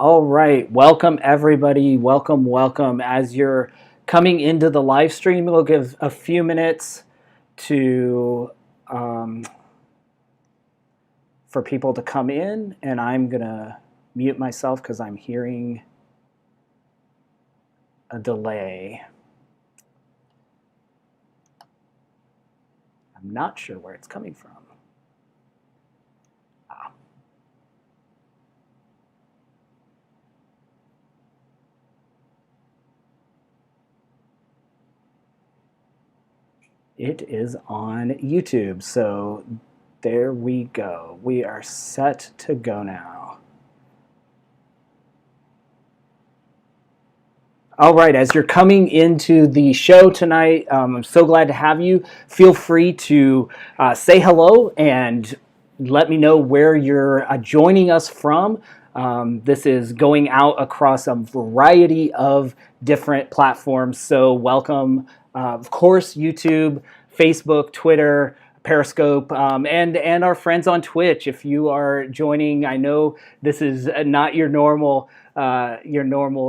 All right, welcome everybody. Welcome. As you're coming into the live stream, we'll give a few minutes to for people to come in, and I'm gonna mute myself because I'm hearing a delay. I'm not sure where it's coming from. It is on YouTube, so there we go. We are set to go now. All right, as you're coming into the show tonight, I'm so glad to have you. Feel free to say hello and let me know where you're joining us from. This is going out across a variety of different platforms, so welcome. Of course, YouTube, Facebook, Twitter, Periscope, and our friends on Twitch. If you are joining, I know this is not your normal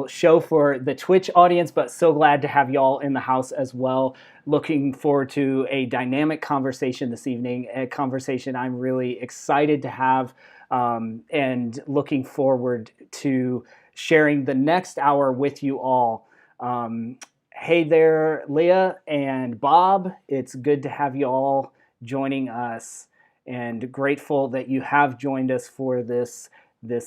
show for the Twitch audience, but so glad to have y'all in the house as well. Looking forward to a dynamic conversation this evening, a conversation I'm really excited to have, and looking forward to sharing the next hour with you all. Hey there, Leah and Bob. It's good to have you all joining us, and grateful that you have joined us for this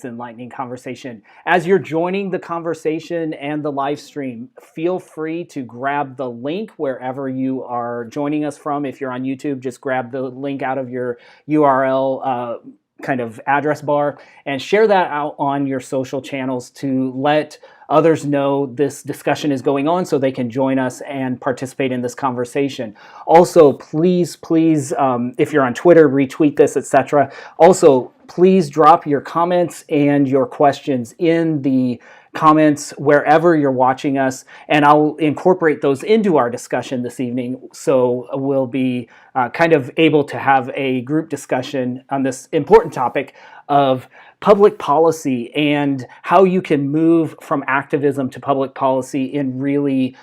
enlightening conversation. As you're joining the conversation and the live stream, feel free to grab the link wherever you are joining us from. If you're on YouTube, just grab the link out of your URL kind of address bar and share that out on your social channels to let others know this discussion is going on so they can join us and participate in this conversation. Also, please, if you're on Twitter, retweet this, etc. Also, please drop your comments and your questions in the comments wherever you're watching us, and I'll incorporate those into our discussion this evening. So we'll be kind of able to have a group discussion on this important topic of public policy and how you can move from activism to public policy in really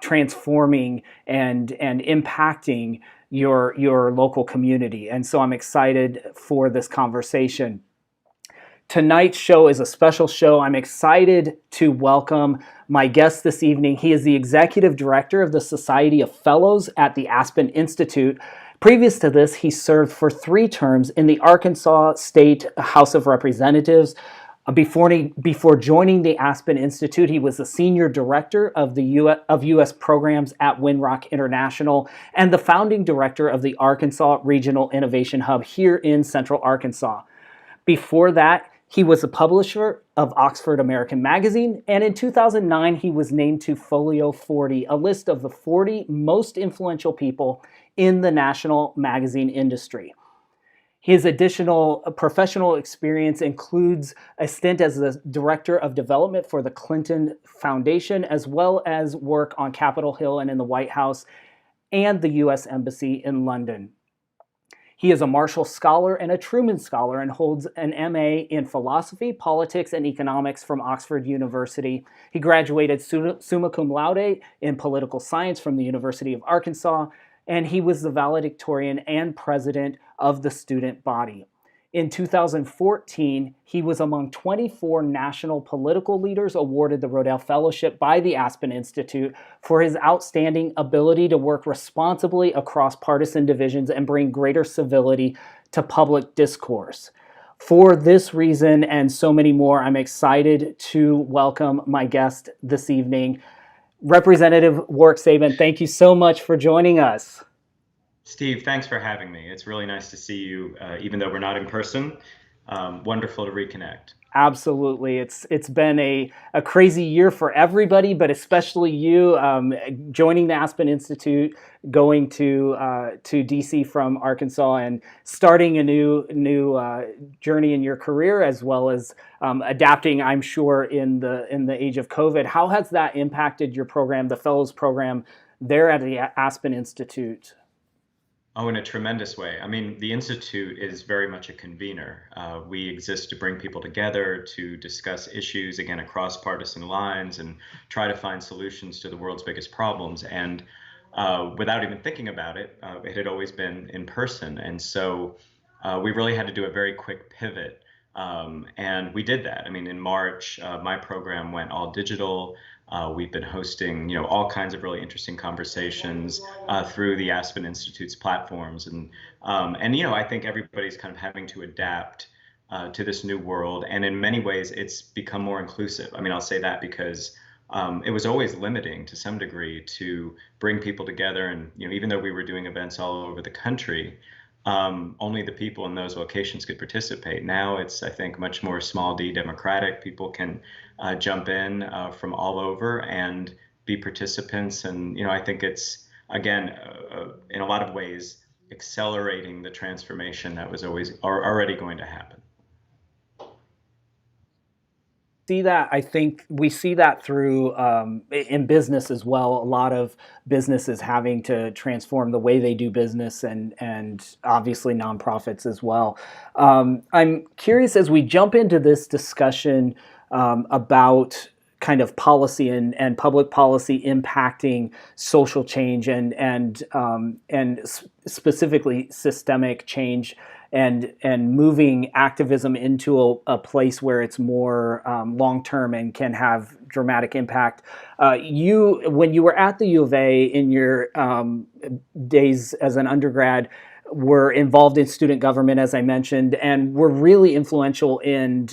transforming and impacting your local community. And so I'm excited for this conversation. Tonight's show is a special show. I'm excited to welcome my guest this evening. He is the Executive Director of the Society of Fellows at the Aspen Institute. Previous to this, he served for 3 terms in the Arkansas State House of Representatives. Before joining the Aspen Institute, he was the Senior Director of the U.S. programs at Winrock International and the founding director of the Arkansas Regional Innovation Hub here in Central Arkansas. Before that, he was a publisher of Oxford American Magazine, and in 2009, he was named to FOLIO 40, a list of the 40 most influential people in the national magazine industry. His additional professional experience includes a stint as the Director of Development for the Clinton Foundation, as well as work on Capitol Hill and in the White House and the U.S. Embassy in London. He is a Marshall Scholar and a Truman Scholar and holds an MA in Philosophy, Politics, and Economics from Oxford University. He graduated summa cum laude in Political Science from the University of Arkansas, and he was the valedictorian and president of the student body. In 2014, he was among 24 national political leaders awarded the Rodel Fellowship by the Aspen Institute for his outstanding ability to work responsibly across partisan divisions and bring greater civility to public discourse. For this reason and so many more, I'm excited to welcome my guest this evening, Representative Warwick Sabin. Thank you so much for joining us. Steve, thanks for having me. It's really nice to see you, even though we're not in person. Wonderful to reconnect. Absolutely. It's been a crazy year for everybody, but especially you, joining the Aspen Institute, going to DC from Arkansas, and starting a new journey in your career, as well as adapting, I'm sure, in the age of COVID. How has that impacted your program, the Fellows program, there at the Aspen Institute? Oh, in a tremendous way. I mean, the Institute is very much a convener. We exist to bring people together to discuss issues, again, across partisan lines and try to find solutions to the world's biggest problems. And without even thinking about it, it had always been in person. And so we really had to do a very quick pivot. And we did that. I mean, in March, my program went all digital. We've been hosting, all kinds of really interesting conversations through the Aspen Institute's platforms, and I think everybody's kind of having to adapt to this new world, and in many ways, it's become more inclusive. I mean, I'll say that because it was always limiting to some degree to bring people together, and even though we were doing events all over the country. Only the people in those locations could participate. Now it's, I think, much more small d democratic. People can jump in from all over and be participants. And, I think it's, again, in a lot of ways, accelerating the transformation that was already going to happen. See that, I think we see that through in business as well. A lot of businesses having to transform the way they do business, and obviously nonprofits as well. I'm curious, as we jump into this discussion about kind of policy and public policy impacting social change and specifically systemic change, and moving activism into a place where it's more long term and can have dramatic impact. When you were at the U of A in your days as an undergrad, were involved in student government, as I mentioned, and were really influential in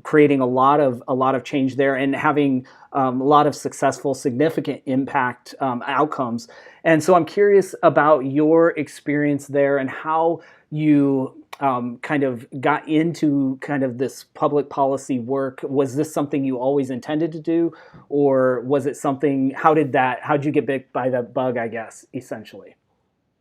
creating a lot of change there and having a lot of successful, significant impact outcomes. And so I'm curious about your experience there and how you kind of got into kind of this public policy work. Was this something you always intended to do, or was it something? How'd you get bit by the bug, I guess, essentially?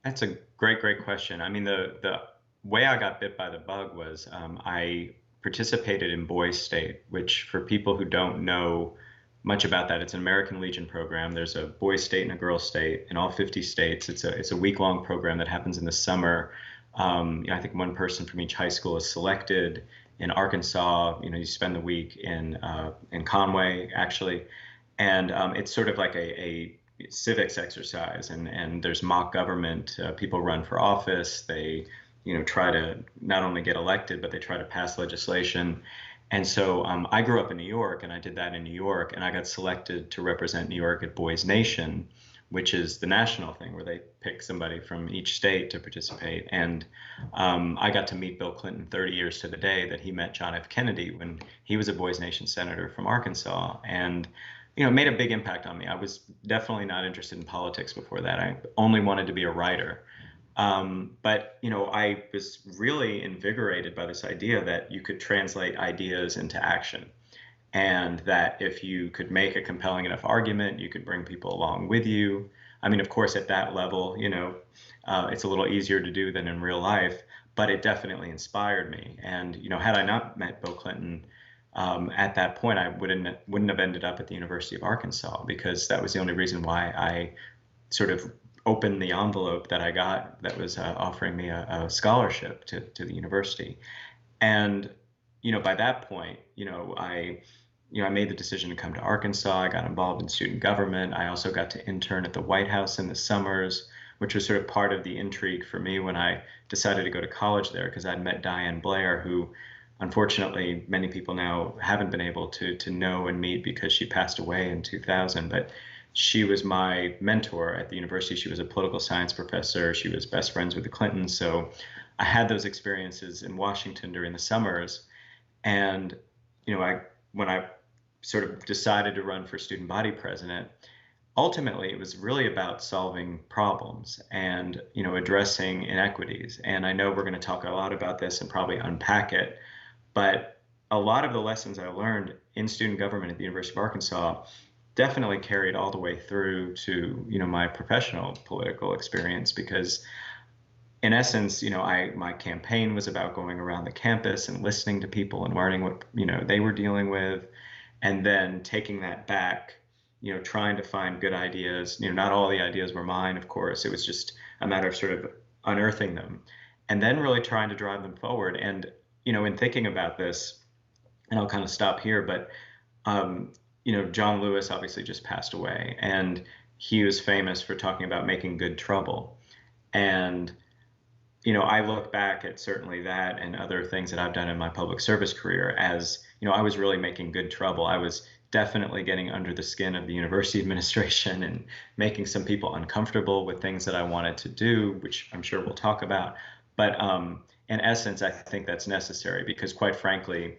That's a great question. I mean, the way I got bit by the bug was I participated in Boys State, which for people who don't know much about that, it's an American Legion program. There's a Boys State and a Girls State in all 50 states. It's a week-long program that happens in the summer. I think one person from each high school is selected. In Arkansas, you spend the week in Conway, actually, and it's sort of like a civics exercise, and there's mock government. People run for office. They try to not only get elected, but they try to pass legislation. And so I grew up in New York, and I did that in New York, and I got selected to represent New York at Boys Nation, which is the national thing where they pick somebody from each state to participate. And I got to meet Bill Clinton 30 years to the day that he met John F. Kennedy when he was a Boys Nation senator from Arkansas. And it made a big impact on me. I was definitely not interested in politics before that. I only wanted to be a writer. But I was really invigorated by this idea that you could translate ideas into action, and that if you could make a compelling enough argument, you could bring people along with you. I mean, of course, at that level, it's a little easier to do than in real life, but it definitely inspired me. And had I not met Bill Clinton at that point, I wouldn't have ended up at the University of Arkansas, because that was the only reason why I sort of opened the envelope that I got that was offering me a scholarship to the university. And by that point, I made the decision to come to Arkansas. I got involved in student government. I also got to intern at the White House in the summers, which was sort of part of the intrigue for me when I decided to go to college there, because I'd met Diane Blair, who unfortunately many people now haven't been able to know and meet because she passed away in 2000. But she was my mentor at the university. She was a political science professor. She was best friends with the Clintons. So I had those experiences in Washington during the summers. And when I sort of decided to run for student body president, ultimately it was really about solving problems and addressing inequities. And I know we're going to talk a lot about this and probably unpack it, but a lot of the lessons I learned in student government at the University of Arkansas definitely carried all the way through to my professional political experience, because in essence, my campaign was about going around the campus and listening to people and learning what they were dealing with, and then taking that back, trying to find good ideas. Not all the ideas were mine, of course. It was just a matter of sort of unearthing them, and then really trying to drive them forward. And, in thinking about this, and I'll kind of stop here, but, John Lewis obviously just passed away, and he was famous for talking about making good trouble. And, I look back at certainly that and other things that I've done in my public service career as, I was really making good trouble. I was definitely getting under the skin of the university administration and making some people uncomfortable with things that I wanted to do, which I'm sure we'll talk about. But in essence, I think that's necessary because, quite frankly,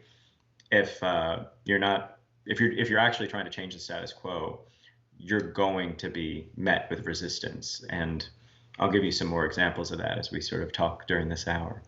if you're actually trying to change the status quo, you're going to be met with resistance. And I'll give you some more examples of that as we sort of talk during this hour.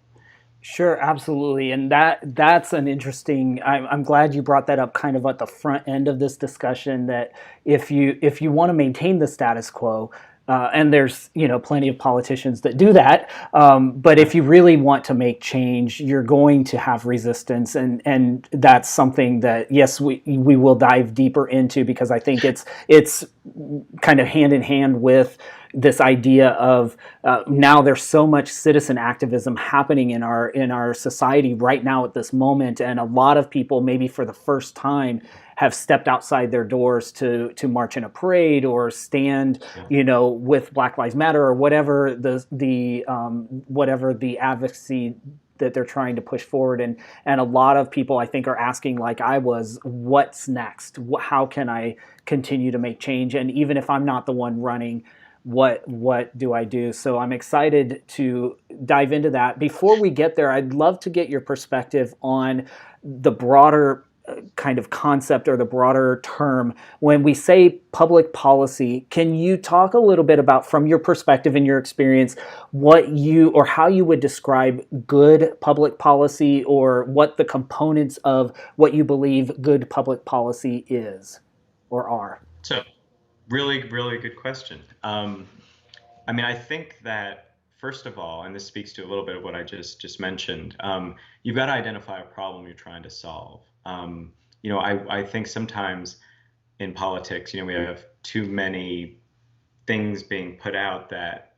Sure, absolutely, and that's an interesting. I'm glad you brought that up, kind of at the front end of this discussion. That if you want to maintain the status quo, and there's plenty of politicians that do that, but if you really want to make change, you're going to have resistance, and that's something that yes, we will dive deeper into because I think it's kind of hand in hand with this idea of now there's so much citizen activism happening in our society right now at this moment, and a lot of people maybe for the first time have stepped outside their doors to march in a parade or stand, with Black Lives Matter or whatever whatever the advocacy that they're trying to push forward. And a lot of people, I think, are asking, like I was, what's next? How can I continue to make change? And even if I'm not the one running, what do I do? So I'm excited to dive into that. Before we get there, I'd love to get your perspective on the broader kind of concept or the broader term. When we say public policy, can you talk a little bit about, from your perspective and your experience, what you or how you would describe good public policy, or what the components of what you believe good public policy is or are? So, really, really good question. I think that first of all, and this speaks to a little bit of what I just mentioned, you've got to identify a problem you're trying to solve. I think sometimes in politics, we have too many things being put out that,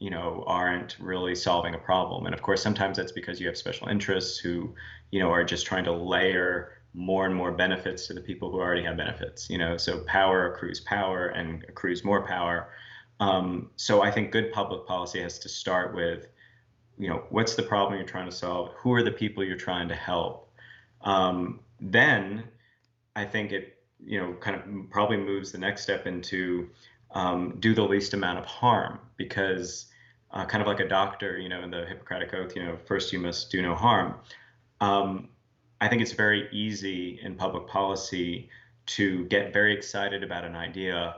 aren't really solving a problem. And of course, sometimes that's because you have special interests who, are just trying to layer more and more benefits to the people who already have benefits, so power accrues power and accrues more power. So I think good public policy has to start with, what's the problem you're trying to solve? Who are the people you're trying to help? Then I think it, kind of probably moves the next step into do the least amount of harm, because kind of like a doctor, in the Hippocratic Oath, first you must do no harm. I think it's very easy in public policy to get very excited about an idea,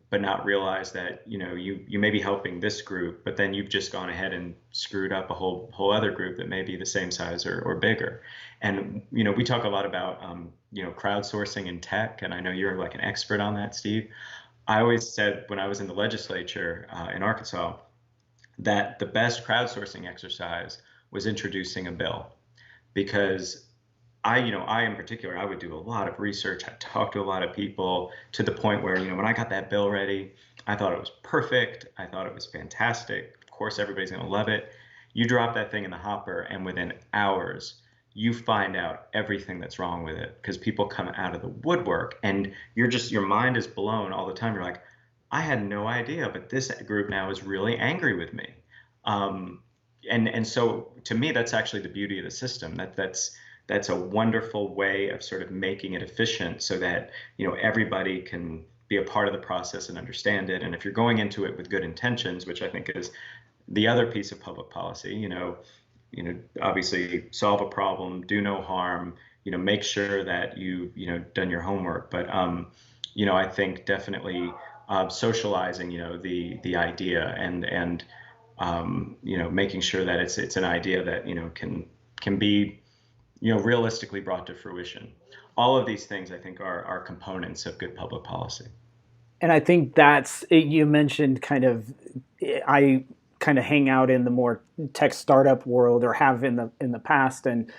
but not realize that, you may be helping this group, but then you've just gone ahead and screwed up a whole other group that may be the same size or bigger. And, we talk a lot about, crowdsourcing in tech, and I know you're like an expert on that, Steve. I always said when I was in the legislature in Arkansas that the best crowdsourcing exercise was introducing a bill, because I in particular, I would do a lot of research. I talked to a lot of people to the point where, when I got that bill ready, I thought it was perfect. I thought it was fantastic. Of course, everybody's going to love it. You drop that thing in the hopper, and within hours, you find out everything that's wrong with it, because people come out of the woodwork, and your mind is blown all the time. You're like, I had no idea, but this group now is really angry with me. And so to me, that's actually the beauty of the system. That's a wonderful way of sort of making it efficient so that, everybody can be a part of the process and understand it. And if you're going into it with good intentions, which I think is the other piece of public policy, obviously solve a problem, do no harm, make sure that you've done your homework. But, I think definitely socializing, the idea and making sure that it's an idea that, can be, realistically brought to fruition. All of these things, I think, are components of good public policy. And I think you mentioned I kind of hang out in the more tech startup world, or have in the past, and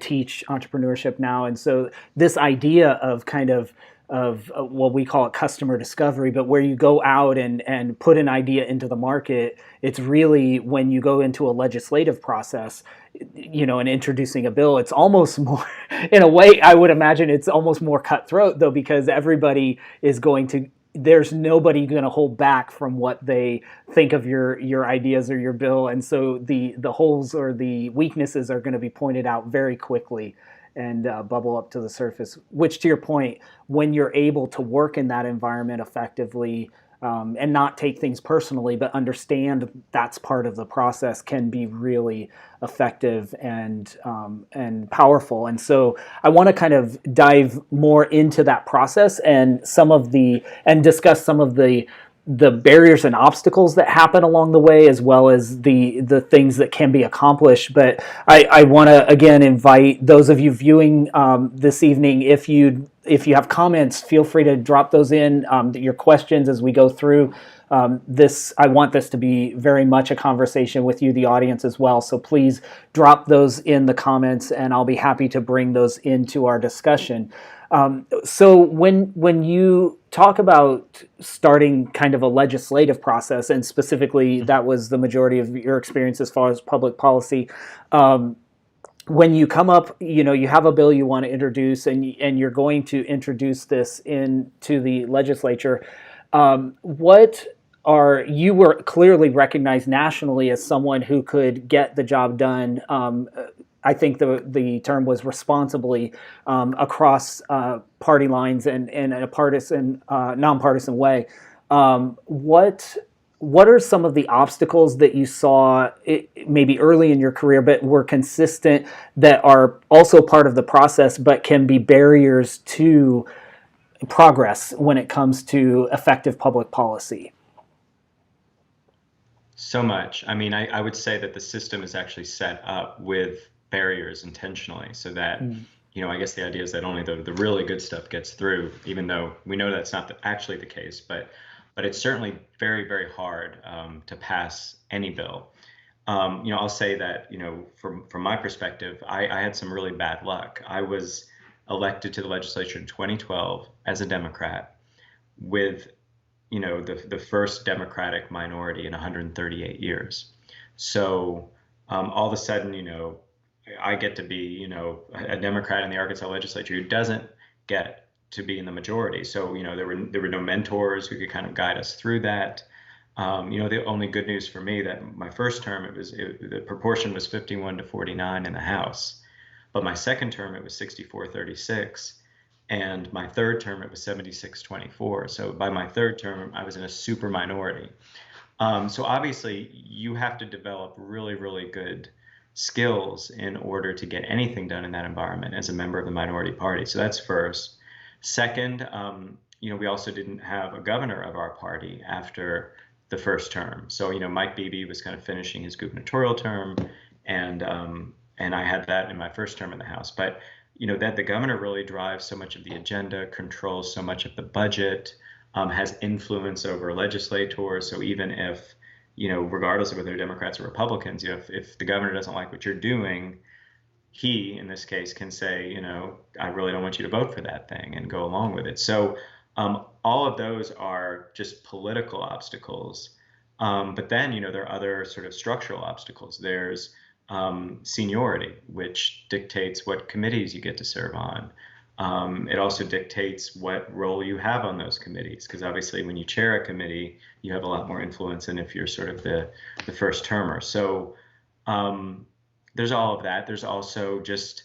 teach entrepreneurship now. And so this idea of kind of what we call it customer discovery, but where you go out and put an idea into the market. It's really when you go into a legislative process, and introducing a bill, it's almost more, in a way, I would imagine it's almost more cutthroat though, because everybody is going to, there's nobody going to hold back from what they think of your ideas or your bill, and so the holes or the weaknesses are going to be pointed out very quickly and bubble up to the surface. Which, to your point, when you're able to work in that environment effectively, and not take things personally, but understand that's part of the process, can be really effective and powerful. And so I want to kind of dive more into that process and discuss some of the barriers and obstacles that happen along the way, as well as the things that can be accomplished. But I want to again invite those of you viewing this evening, if you have comments, feel free to drop those in, your questions as we go through this. I want this to be very much a conversation with you, the audience, as well. So please drop those in the comments, and I'll be happy to bring those into our discussion. So when you talk about starting kind of a legislative process, and specifically that was the majority of your experience as far as public policy, when you come up, you have a bill you want to introduce, and you're going to introduce this into the legislature, you were clearly recognized nationally as someone who could get the job done. I think the term was responsibly, across party lines and in a partisan, nonpartisan way. What are some of the obstacles that you saw, maybe early in your career, but were consistent, that are also part of the process, but can be barriers to progress when it comes to effective public policy? So much. I mean, I would say that the system is actually set up with barriers intentionally, so that, I guess the idea is that only the really good stuff gets through, even though we know that's not actually the case. But it's certainly very, very hard to pass any bill. I'll say that, from my perspective, I had some really bad luck. I was elected to the legislature in 2012 as a Democrat with, the first Democratic minority in 138 years. So all of a sudden, I get to be, a Democrat in the Arkansas legislature who doesn't get to be in the majority. So, there were no mentors who could kind of guide us through that. The only good news for me, that my first term, the proportion was 51-49 in the House, but my second term it was 64-36, and my third term it was 76-24. So by my third term, I was in a super minority. So obviously, you have to develop really, really good skills in order to get anything done in that environment as a member of the minority party. So that's first. Second, we also didn't have a governor of our party after the first term. So, Mike Beebe was kind of finishing his gubernatorial term, and I had that in my first term in the House. But, that the governor really drives so much of the agenda, controls so much of the budget, has influence over legislators. So even if, regardless of whether they're Democrats or Republicans, if the governor doesn't like what you're doing, he, in this case, can say, I really don't want you to vote for that thing, and go along with it. So all of those are just political obstacles. But then, there are other sort of structural obstacles. There's seniority, which dictates what committees you get to serve on. It also dictates what role you have on those committees, because obviously when you chair a committee, you have a lot more influence than if you're sort of the first termer. So there's all of that. There's also just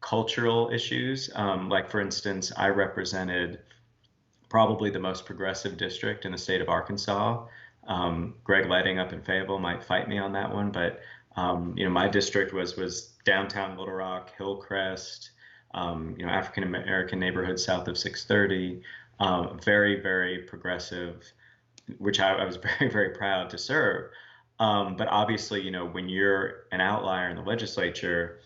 cultural issues. Like, for instance, I represented probably the most progressive district in the state of Arkansas. Greg Leding up in Fayetteville might fight me on that one, but my district was downtown Little Rock, Hillcrest, African American neighborhood south of 630, very, very progressive, which I was very, very proud to serve. But obviously, when you're an outlier in the legislature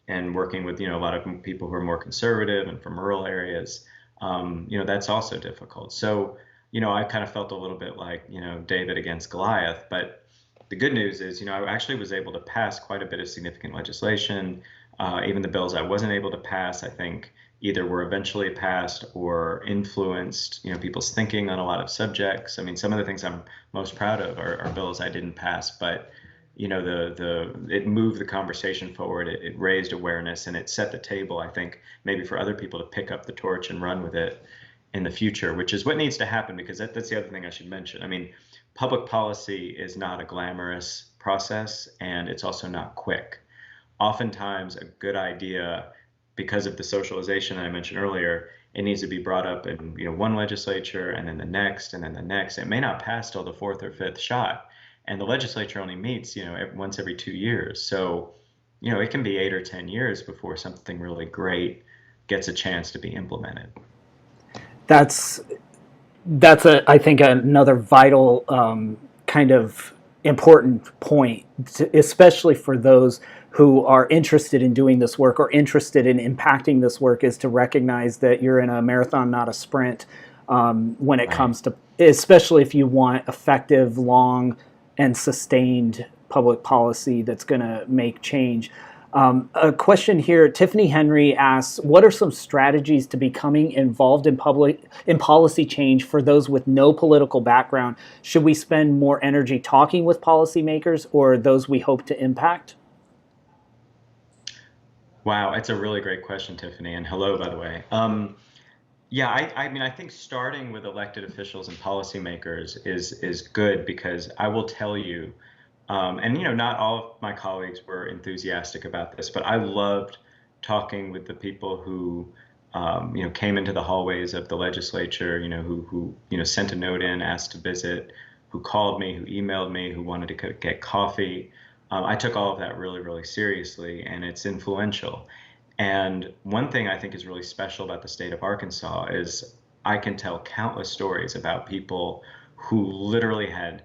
and working with, a lot of people who are more conservative and from rural areas, that's also difficult. So, I kind of felt a little bit like, David against Goliath. But the good news is, I actually was able to pass quite a bit of significant legislation. Even the bills I wasn't able to pass, I think, either were eventually passed or influenced, people's thinking on a lot of subjects. I mean, some of the things I'm most proud of are bills I didn't pass, but it moved the conversation forward. It raised awareness, and it set the table, I think, maybe for other people to pick up the torch and run with it in the future, which is what needs to happen, because that's the other thing I should mention. I mean, public policy is not a glamorous process, and it's also not quick. Oftentimes, a good idea, because of the socialization I mentioned earlier, it needs to be brought up in one legislature, and then the next, and then the next. It may not pass till the fourth or fifth shot, and the legislature only meets once every 2 years. So it can be 8 or 10 years before something really great gets a chance to be implemented. That's I think another vital kind of important point, especially for those who are interested in doing this work or interested in impacting this work, is to recognize that you're in a marathon, not a sprint, when it comes to, especially if you want effective, long, and sustained public policy that's going to make change. A question here, Tiffany Henry asks, what are some strategies to becoming involved in policy change for those with no political background? Should we spend more energy talking with policymakers or those we hope to impact? Wow, it's a really great question, Tiffany, and hello, by the way. Yeah, I mean, I think starting with elected officials and policymakers is good, because I will tell you, and not all of my colleagues were enthusiastic about this, but I loved talking with the people who came into the hallways of the legislature, who sent a note in, asked to visit, who called me, who emailed me, who wanted to get coffee. I took all of that really, really seriously, and it's influential. And one thing I think is really special about the state of Arkansas is I can tell countless stories about people who literally had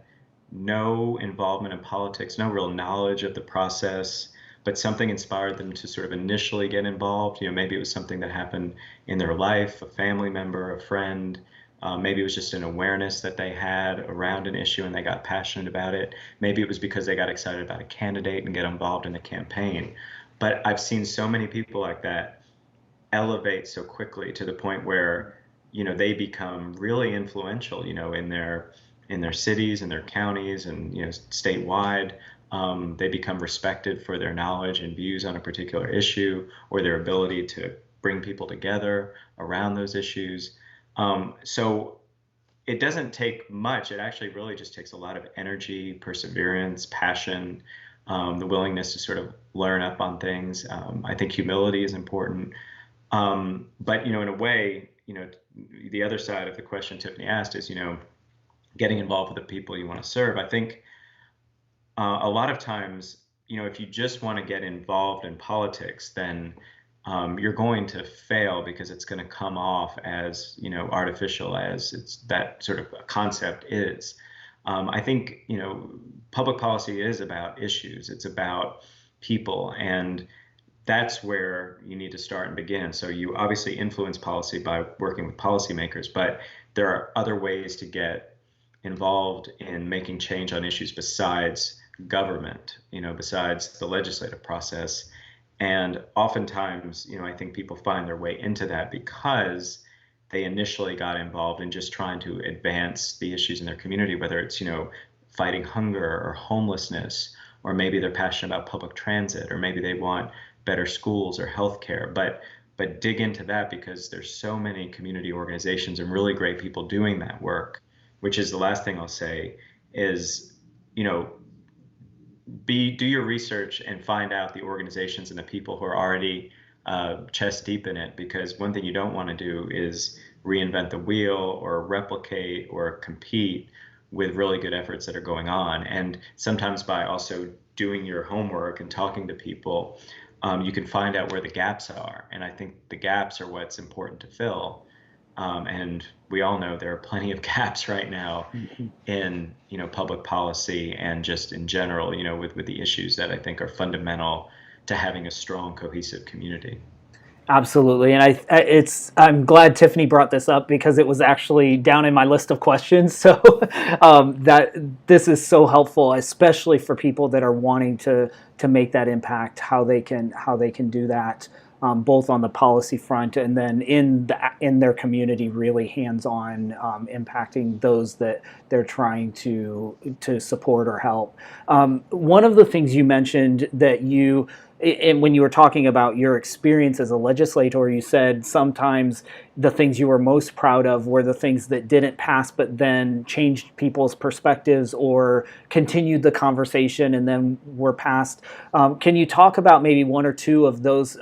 no involvement in politics, no real knowledge of the process, but something inspired them to sort of initially get involved. Maybe it was something that happened in their life, a family member, a friend. Maybe it was just an awareness that they had around an issue and they got passionate about it. Maybe it was because they got excited about a candidate and get involved in the campaign. But I've seen so many people like that elevate so quickly to the point where, they become really influential, in their cities and their counties and, statewide. They become respected for their knowledge and views on a particular issue, or their ability to bring people together around those issues. So it doesn't take much. It actually really just takes a lot of energy, perseverance, passion, the willingness to sort of learn up on things. I think humility is important. But, in a way, the other side of the question Tiffany asked is, getting involved with the people you want to serve. I think a lot of times, if you just want to get involved in politics, then you're going to fail, because it's going to come off as, artificial as that sort of concept is. I think, public policy is about issues. It's about people, and that's where you need to start and begin. So you obviously influence policy by working with policymakers, but there are other ways to get involved in making change on issues besides government, besides the legislative process. And oftentimes, I think people find their way into that because they initially got involved in just trying to advance the issues in their community, whether it's, fighting hunger or homelessness, or maybe they're passionate about public transit, or maybe they want better schools or healthcare. But dig into that, because there's so many community organizations and really great people doing that work, which is the last thing I'll say is, do your research and find out the organizations and the people who are already chest deep in it, because one thing you don't want to do is reinvent the wheel or replicate or compete with really good efforts that are going on. And sometimes by also doing your homework and talking to people, you can find out where the gaps are. And I think the gaps are what's important to fill. And we all know there are plenty of gaps right now in, public policy and just in general, with the issues that I think are fundamental to having a strong, cohesive community. Absolutely, and I'm glad Tiffany brought this up, because it was actually down in my list of questions. So that this is so helpful, especially for people that are wanting to make that impact, how they can do that. both on the policy front and then in their community, really hands-on, impacting those that they're trying to support or help. One of the things you mentioned that and when you were talking about your experience as a legislator, you said sometimes the things you were most proud of were the things that didn't pass, but then changed people's perspectives or continued the conversation and then were passed. Can you talk about maybe one or two of those?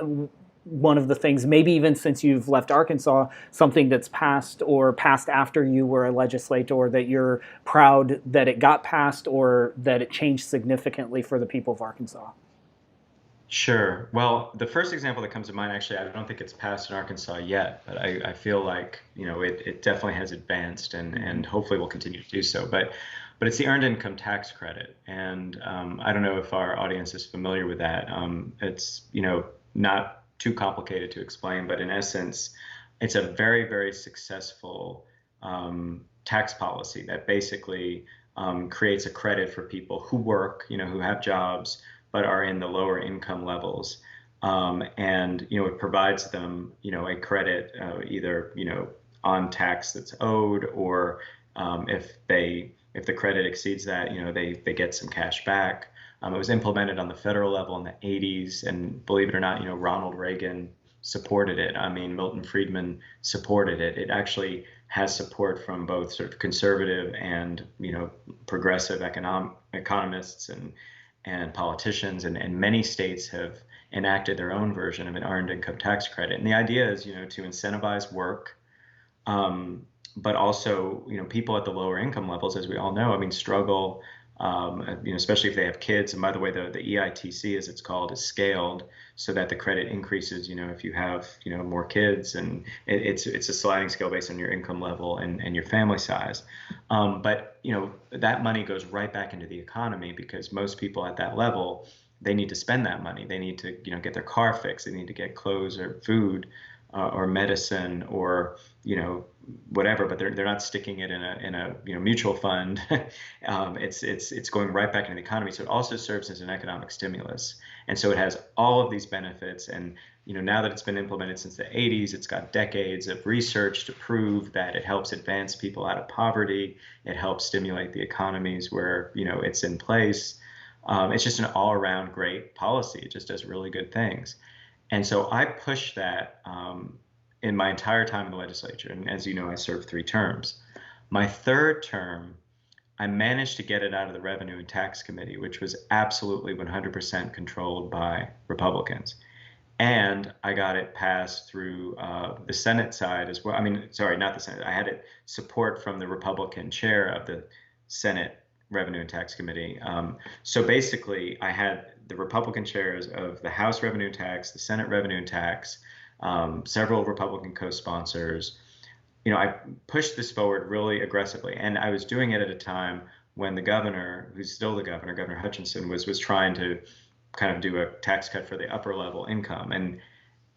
One of the things, maybe even since you've left Arkansas, something that's passed or passed after you were a legislator that you're proud that it got passed or that it changed significantly for the people of Arkansas? Sure. Well, the first example that comes to mind, actually, I don't think it's passed in Arkansas yet, but I feel like, it definitely has advanced and hopefully will continue to do so. But it's the Earned Income Tax Credit. And I don't know if our audience is familiar with that. It's, not too complicated to explain, but in essence, it's a very, very successful tax policy that basically creates a credit for people who work, who have jobs, but are in the lower income levels. And, it provides them, a credit either, on tax that's owed, or if the credit exceeds that, they get some cash back. It was implemented on the federal level in the 80s, and believe it or not, Ronald Reagan supported it. I mean, Milton Friedman supported it. It actually has support from both sort of conservative and, progressive economists and politicians, and many states have enacted their own version of an earned income tax credit. And the idea is, to incentivize work, but also, people at the lower income levels, as we all know, I mean, struggle, especially if they have kids. And by the way, the EITC, as it's called, is scaled so that the credit increases, if you have, more kids, and it's a sliding scale based on your income level and your family size. But, that money goes right back into the economy because most people at that level, they need to spend that money. They need to, get their car fixed. They need to get clothes or food or medicine or, whatever, but they're not sticking it in a mutual fund. It's going right back into the economy. So it also serves as an economic stimulus. And so it has all of these benefits. And now that it's been implemented since the 80s, it's got decades of research to prove that it helps advance people out of poverty. It helps stimulate the economies where it's in place. It's just an all-around great policy. It just does really good things. And so I pushed that in my entire time in the legislature. And as you know, I served 3 terms. My 3rd term, I managed to get it out of the Revenue and Tax Committee, which was absolutely 100% controlled by Republicans. And I got it passed through the Senate side as well. I mean, sorry, not the Senate. I had it support from the Republican chair of the Senate Revenue and Tax Committee. So basically, I had the Republican chairs of the House Revenue and Tax, the Senate Revenue and Tax, several Republican co-sponsors. I pushed this forward really aggressively, and I was doing it at a time when the governor, who's still the governor, Governor Hutchinson, was trying to kind of do a tax cut for the upper level income,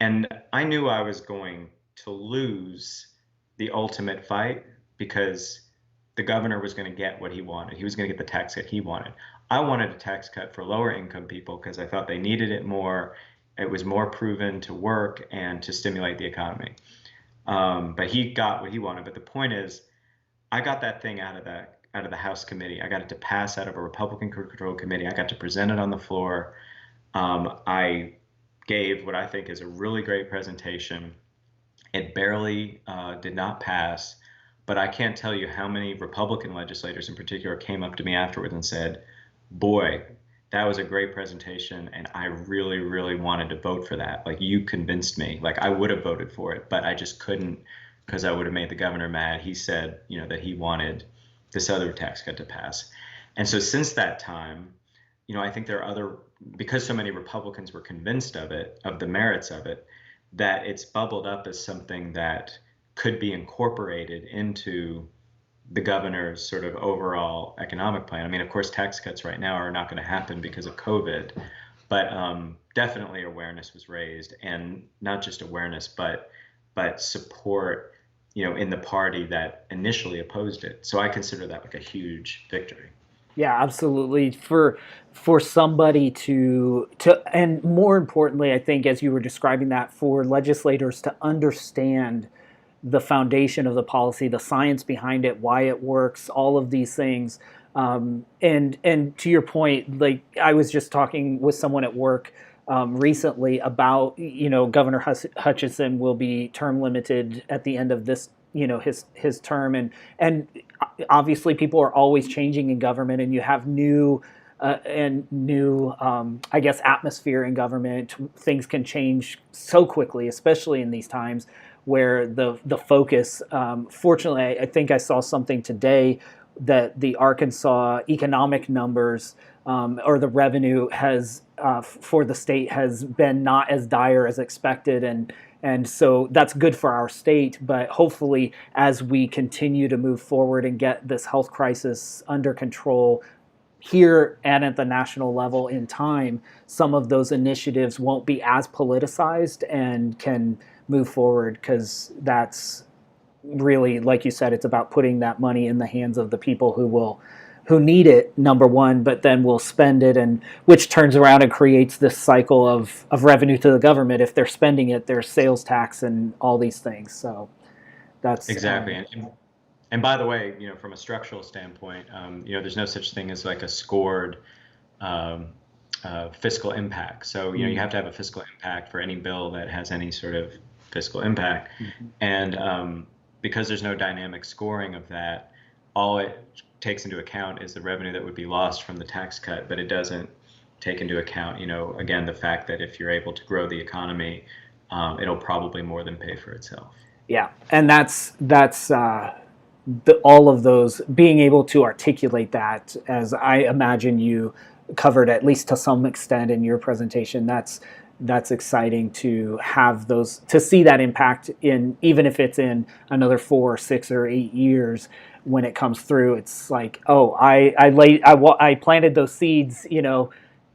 and I knew I was going to lose the ultimate fight because the governor was going to get what he wanted. He was going to get the tax cut he wanted. I wanted a tax cut for lower income people because I thought they needed it more. It was more proven to work and to stimulate the economy. But he got what he wanted. But the point is, I got that thing out of the House committee. I got it to pass out of a Republican-controlled committee. I got to present it on the floor. I gave what I think is a really great presentation. It barely did not pass, but I can't tell you how many Republican legislators in particular came up to me afterwards and said, "Boy, that was a great presentation, and I really, really wanted to vote for that. Like, you convinced me. Like, I would have voted for it, but I just couldn't because I would have made the governor mad. He said, that he wanted this other tax cut to pass." And so since that time, I think there are because so many Republicans were convinced of it, of the merits of it, that it's bubbled up as something that could be incorporated into the governor's sort of overall economic plan. I mean, of course, tax cuts right now are not going to happen because of COVID, but definitely awareness was raised, and not just awareness, but support, in the party that initially opposed it. So I consider that like a huge victory. Yeah, absolutely. For somebody to and more importantly, I think as you were describing that, for legislators to understand the foundation of the policy, the science behind it, why it works, all of these things. And to your point, like I was just talking with someone at work recently about, Governor Hutchinson will be term limited at the end of this, his term, and obviously people are always changing in government, and you have new I guess, atmosphere in government. Things can change so quickly, especially in these times where the focus. Fortunately, I think I saw something today that the Arkansas economic numbers, or the revenue has for the state, has been not as dire as expected, and so that's good for our state. But hopefully, as we continue to move forward and get this health crisis under control here and at the national level in time, some of those initiatives won't be as politicized and can move forward, because that's really, like you said, it's about putting that money in the hands of the people who need it, number one, but then will spend it, and which turns around and creates this cycle of revenue to the government. If they're spending it, there's sales tax and all these things. So that's Exactly. And by the way, from a structural standpoint, there's no such thing as like a scored um, fiscal impact. So, you have to have a fiscal impact for any bill that has any sort of fiscal impact. And because there's no dynamic scoring of that, all it takes into account is the revenue that would be lost from the tax cut, but it doesn't take into account, again, the fact that if you're able to grow the economy, it'll probably more than pay for itself. yeah, and that's all of those, being able to articulate that, as I imagine you covered at least to some extent in your presentation. That's exciting to have those, to see that impact in, even if it's in another 4 or 6 or 8 years when it comes through. It's like, oh, I planted those seeds,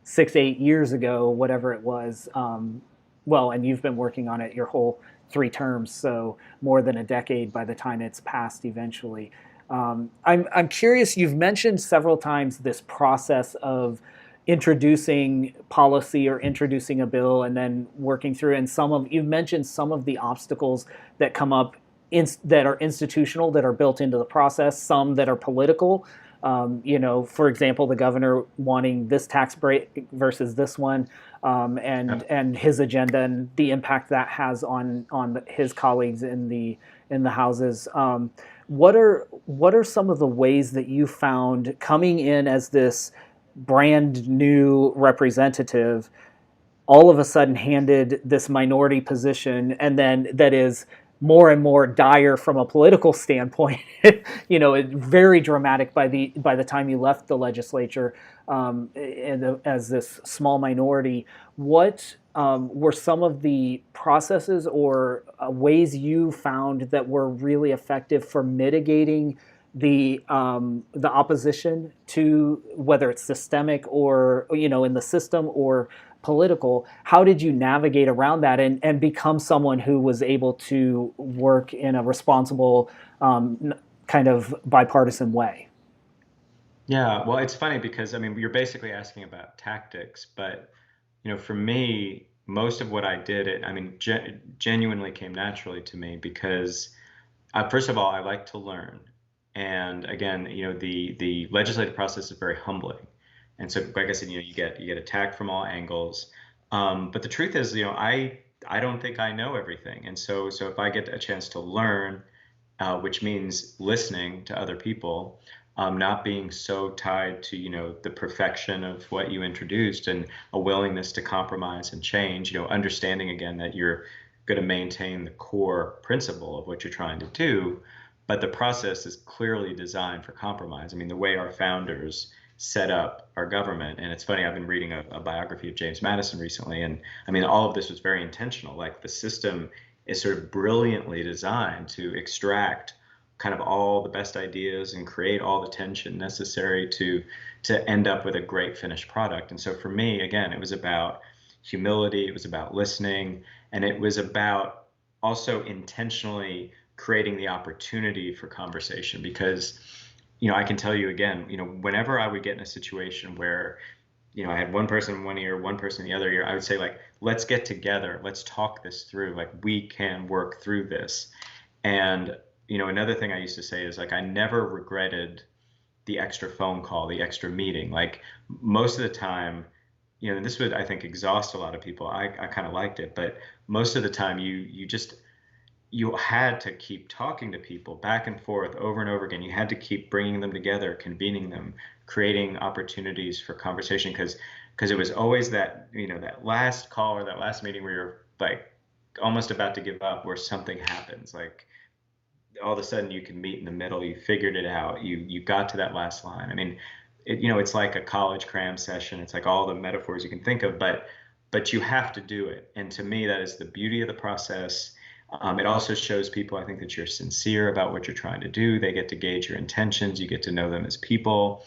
6 8 years ago, whatever it was. Well, and you've been working on it your whole 3 terms, so more than a decade by the time it's passed eventually. I'm curious. You've mentioned several times this process of introducing policy or introducing a bill and then working through. And you've mentioned some of the obstacles that come up that are institutional, that are built into the process. Some that are political. For example, the governor wanting this tax break versus this one, and his agenda and the impact that has on his colleagues in the houses. What are some of the ways that you found, coming in as this brand new representative, all of a sudden handed this minority position, and then that is more and more dire from a political standpoint, very dramatic by the time you left the legislature, as this small minority? What were some of the processes or ways you found that were really effective for mitigating the opposition to, whether it's systemic or in the system or political? How did you navigate around that and become someone who was able to work in a responsible, kind of bipartisan way? Yeah, well, it's funny because I mean, you're basically asking about tactics, but for me, most of what I did, I mean, genuinely came naturally to me because, first of all, I like to learn, and again, the legislative process is very humbling, and so, like I said, you get attacked from all angles, but the truth is, I don't think I know everything, and so if I get a chance to learn, which means listening to other people, not being so tied to the perfection of what you introduced, and a willingness to compromise and change. Understanding again that you're going to maintain the core principle of what you're trying to do, but the process is clearly designed for compromise. I mean, the way our founders set up our government, and it's funny, I've been reading a biography of James Madison recently, and I mean, all of this was very intentional. Like, the system is sort of brilliantly designed to extract kind of all the best ideas and create all the tension necessary to end up with a great finished product. And so for me, again, it was about humility, it was about listening, and it was about also intentionally creating the opportunity for conversation, because I can tell you again, whenever I would get in a situation where, I had one person in one ear, one person in the other ear, I would say, like, let's get together, let's talk this through, like, we can work through this. And, another thing I used to say is, like, I never regretted the extra phone call, the extra meeting. Like, most of the time, this would, I think, exhaust a lot of people. I kind of liked it, but most of the time you had to keep talking to people back and forth over and over again. You had to keep bringing them together, convening them, creating opportunities for conversation, because it was always that, that last call or that last meeting where you're like almost about to give up, where something happens. Like, all of a sudden you can meet in the middle, you figured it out, you got to that last line. I mean, it's like a college cram session. It's like all the metaphors you can think of, but you have to do it. And to me, that is the beauty of the process. It also shows people, I think, that you're sincere about what you're trying to do. They get to gauge your intentions. You get to know them as people.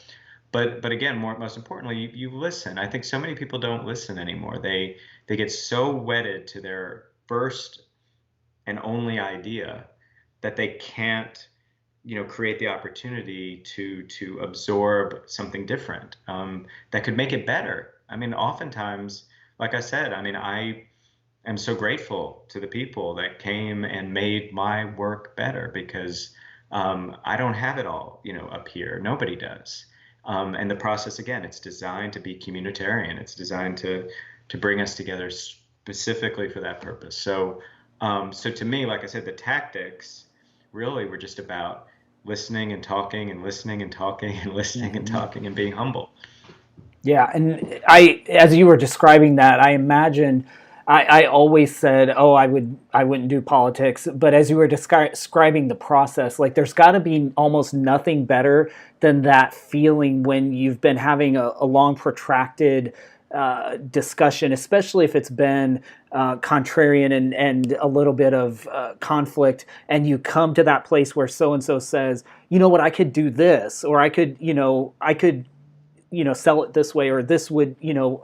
But again, most importantly, you listen. I think so many people don't listen anymore. They get so wedded to their first and only idea that they can't, create the opportunity to absorb something different, that could make it better. I mean, oftentimes, like I said, I mean, I am so grateful to the people that came and made my work better, because I don't have it all, up here. Nobody does. And the process, again, it's designed to be communitarian. It's designed to bring us together specifically for that purpose. So to me, like I said, the tactics really were just about listening and talking and listening and talking and listening and talking and being humble. Yeah, and as you were describing that, I imagined, I always said, oh, I wouldn't do politics, but as you were describing the process, like, there's got to be almost nothing better than that feeling when you've been having a long, protracted discussion, especially if it's been contrarian and a little bit of conflict, and you come to that place where so and so says, you know what, I could do this, or I could sell it this way, or this would,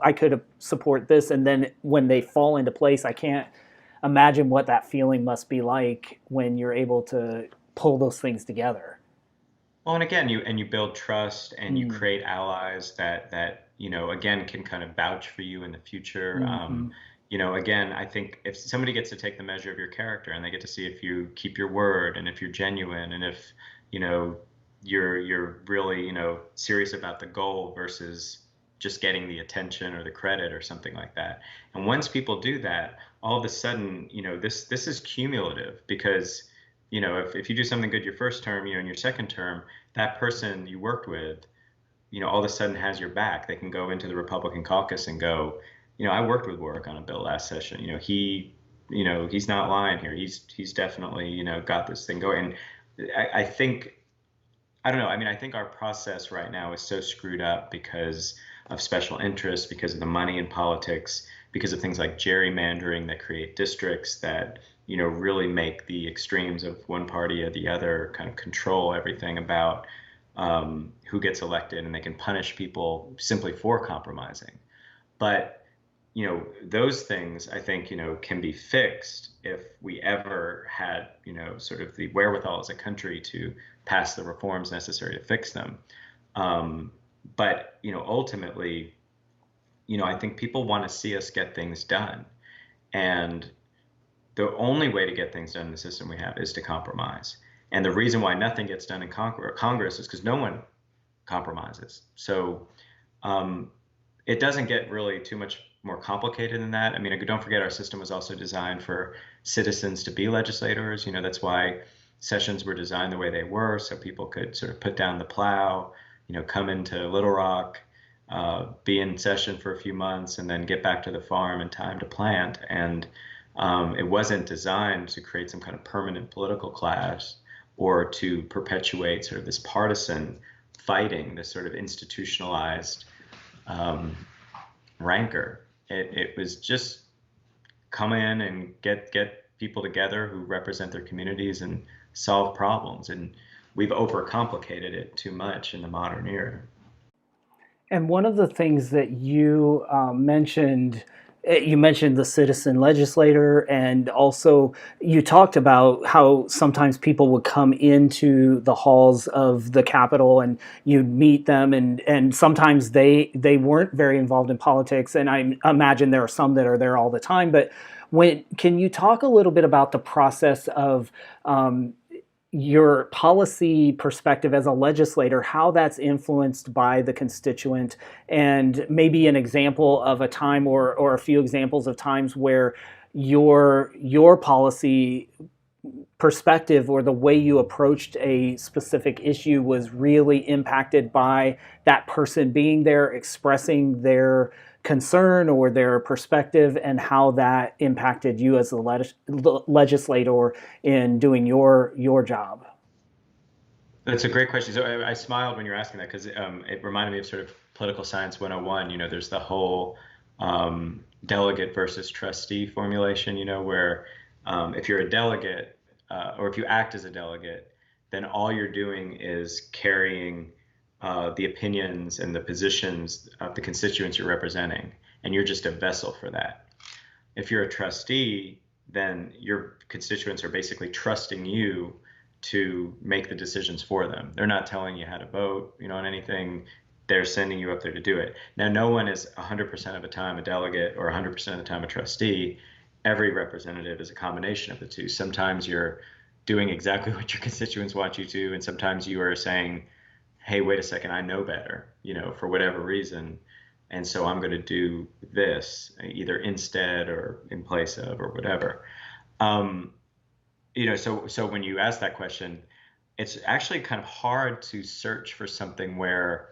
I could support this. And then when they fall into place, I can't imagine what that feeling must be like when you're able to pull those things together. Well, and again, you build trust, and you create allies that again, can kind of vouch for you in the future. Again, I think if somebody gets to take the measure of your character, and they get to see if you keep your word, and if you're genuine, and if you're really serious about the goal versus just getting the attention or the credit or something like that. And once people do that, all of a sudden, this is cumulative, because if you do something good your first term, in your second term, that person you worked with, all of a sudden has your back. They can go into the Republican caucus and go, I worked with Warwick on a bill last session. He's not lying here. He's definitely, got this thing going. And I think, I don't know. I mean, I think our process right now is so screwed up because of special interests, because of the money in politics, because of things like gerrymandering that create districts that, really make the extremes of one party or the other kind of control everything about who gets elected, and they can punish people simply for compromising. But those things, I think, can be fixed if we ever had, sort of the wherewithal as a country to pass the reforms necessary to fix them. But ultimately, I think people want to see us get things done. And the only way to get things done in the system we have is to compromise. And the reason why nothing gets done in Congress is because no one compromises. So it doesn't get really too much more complicated than that. I mean, don't forget, our system was also designed for citizens to be legislators. That's why sessions were designed the way they were, so people could sort of put down the plow, come into Little Rock, be in session for a few months, and then get back to the farm in time to plant. And it wasn't designed to create some kind of permanent political class, or to perpetuate sort of this partisan fighting, this sort of institutionalized rancor. It was just come in and get people together who represent their communities and solve problems. And we've overcomplicated it too much in the modern era. And one of the things that you mentioned You mentioned the citizen legislator, and also you talked about how sometimes people would come into the halls of the Capitol and you'd meet them, and sometimes they weren't very involved in politics, and I imagine there are some that are there all the time. But can you talk a little bit about the process of your policy perspective as a legislator, how that's influenced by the constituent, and maybe an example of a time or a few examples of times where your policy perspective or the way you approached a specific issue was really impacted by that person being there, expressing their concern or their perspective, and how that impacted you as a legislator in doing your job. That's a great question. So I smiled when you're asking that because it reminded me of sort of political science 101. There's the whole delegate versus trustee formulation, where if you're a delegate or if you act as a delegate, then all you're doing is carrying the opinions and the positions of the constituents you're representing, and you're just a vessel for that. If you're a trustee, then your constituents are basically trusting you to make the decisions for them. They're not telling you how to vote, on anything. They're sending you up there to do it. Now, no one is 100% of the time a delegate or 100% of the time a trustee. Every representative is a combination of the two. Sometimes you're doing exactly what your constituents want you to, and sometimes you are saying, hey, wait a second, I know better, for whatever reason. And so I'm going to do this either instead or in place of or whatever. So when you ask that question, it's actually kind of hard to search for something where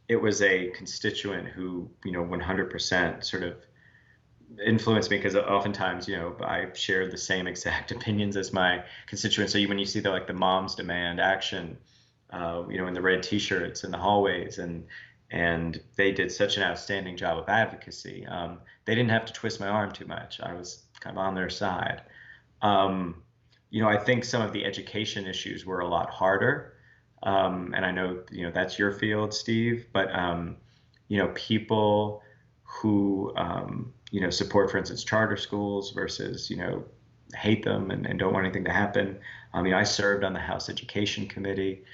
it was a constituent who, 100% sort of influenced me, because oftentimes, I share the same exact opinions as my constituents. So when you see the moms demand action, in the red T-shirts in the hallways, and they did such an outstanding job of advocacy. They didn't have to twist my arm too much. I was kind of on their side. I think some of the education issues were a lot harder. And I know, that's your field, Steve, but, people who, support, for instance, charter schools versus, hate them and don't want anything to happen. I served on the House Education Committee.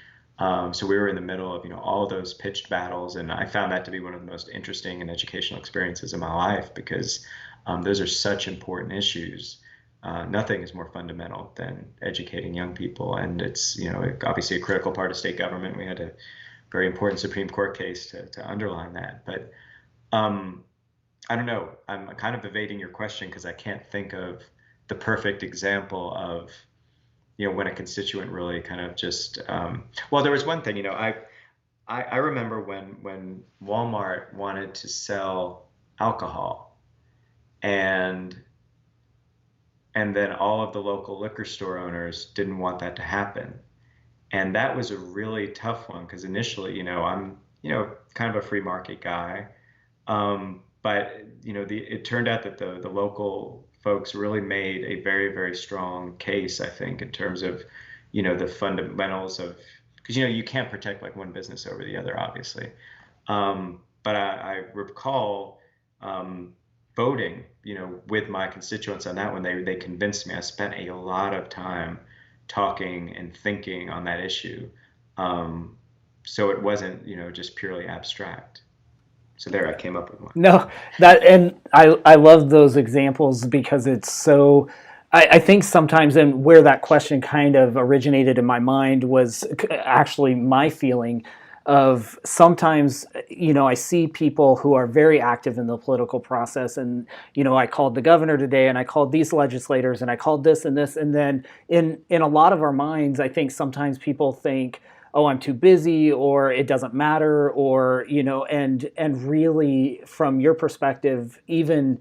So we were in the middle of, all of those pitched battles, and I found that to be one of the most interesting and educational experiences of my life, because those are such important issues. Nothing is more fundamental than educating young people, and it's obviously a critical part of state government. We had a very important Supreme Court case to underline that. But I don't know. I'm kind of evading your question because I can't think of the perfect example of when a constituent really kind of just well, there was one thing. I remember when Walmart wanted to sell alcohol, and then all of the local liquor store owners didn't want that to happen. And that was a really tough one because initially, I'm, kind of a free market guy. But, it turned out that the local folks really made a very, very strong case, I think, in terms of, the fundamentals of, because, you can't protect one business over the other, obviously. But I recall voting, with my constituents on that one. They convinced me. I spent a lot of time talking and thinking on that issue. So it wasn't, just purely abstract. So there, I came up with one. No, and I love those examples because it's so. I think sometimes, and where that question kind of originated in my mind was actually my feeling of sometimes, I see people who are very active in the political process, and, I called the governor today, and I called these legislators, and I called this and this, and then in a lot of our minds, I think sometimes people think, oh, I'm too busy, or it doesn't matter, or, and really from your perspective, even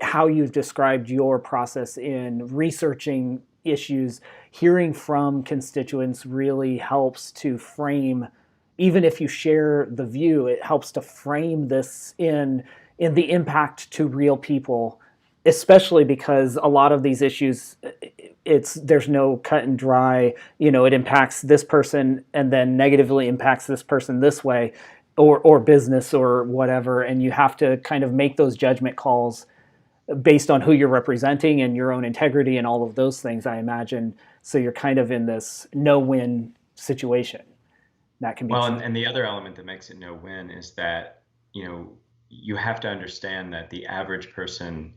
how you've described your process in researching issues, hearing from constituents really helps to frame, even if you share the view, it helps to frame this in the impact to real people, especially because a lot of these issues, there's no cut and dry, it impacts this person and then negatively impacts this person this way, or business or whatever, and you have to kind of make those judgment calls based on who you're representing and your own integrity and all of those things, I imagine. So you're kind of in this no-win situation. That can be Well, tough. and the other element that makes it no win is that, you have to understand that the average person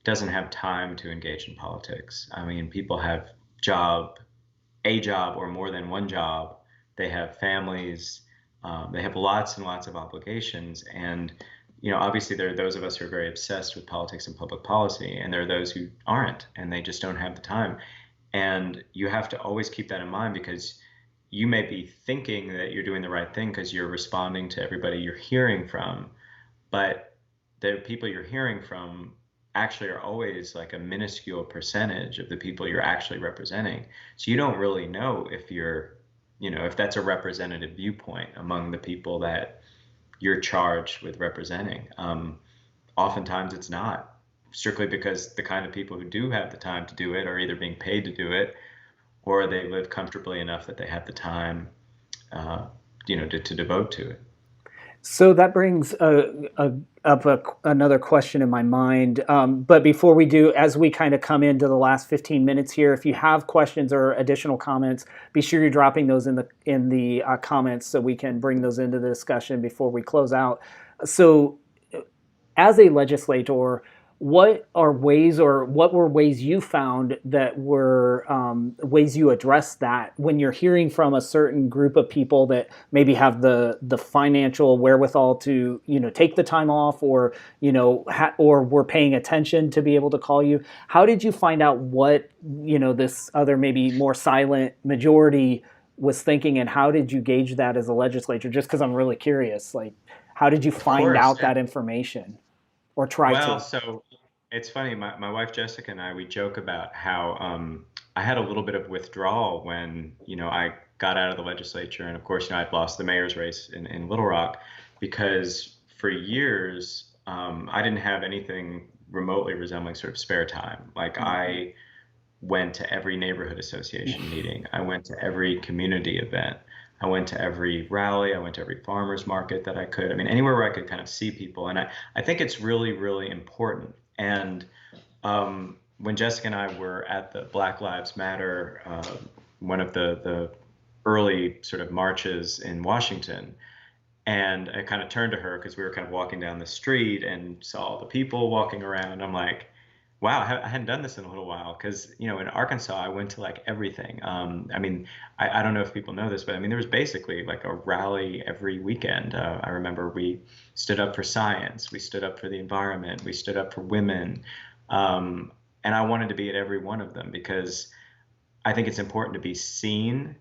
doesn't have time to engage in politics. I mean, people have a job or more than one job. They have families. They have lots and lots of obligations. And, obviously there are those of us who are very obsessed with politics and public policy, and there are those who aren't, and they just don't have the time. And you have to always keep that in mind, because you may be thinking that you're doing the right thing because you're responding to everybody you're hearing from, but the people you're hearing from actually are always like a minuscule percentage of the people you're actually representing. So you don't really know if that's a representative viewpoint among the people that you're charged with representing. Oftentimes it's not, strictly because the kind of people who do have the time to do it are either being paid to do it, or they live comfortably enough that they have the time, to devote to it. So that brings another question in my mind. But before we do, as we kind of come into the last 15 minutes here, if you have questions or additional comments, be sure you're dropping those in the comments so we can bring those into the discussion before we close out. So, as a legislator, what were ways you found that were ways you address that when you're hearing from a certain group of people that maybe have the financial wherewithal to take the time off, or or were paying attention to be able to call you? How did you find out what this other maybe more silent majority was thinking, and how did you gauge that as a legislator? Just because I'm really curious, like, how did you Of find course. out that information, or try Well, to? so it's funny. My wife Jessica and I, we joke about how I had a little bit of withdrawal when I got out of the legislature, and of course I'd lost the mayor's race in Little Rock, because for years I didn't have anything remotely resembling sort of spare time. Like, I went to every neighborhood association meeting. I went to every community event. I went to every rally. I went to every farmer's market that I could. I mean, anywhere where I could kind of see people. And I think it's really, really important. And when Jessica and I were at the Black Lives Matter, one of the early sort of marches in Washington, and I kind of turned to her because we were kind of walking down the street and saw all the people walking around. I'm like, wow, I hadn't done this in a little while, because in Arkansas I went to like everything. I mean, I don't know if people know this, but I mean, there was basically like a rally every weekend. I remember we stood up for science, we stood up for the environment, we stood up for women, and I wanted to be at every one of them because I think it's important to be seen.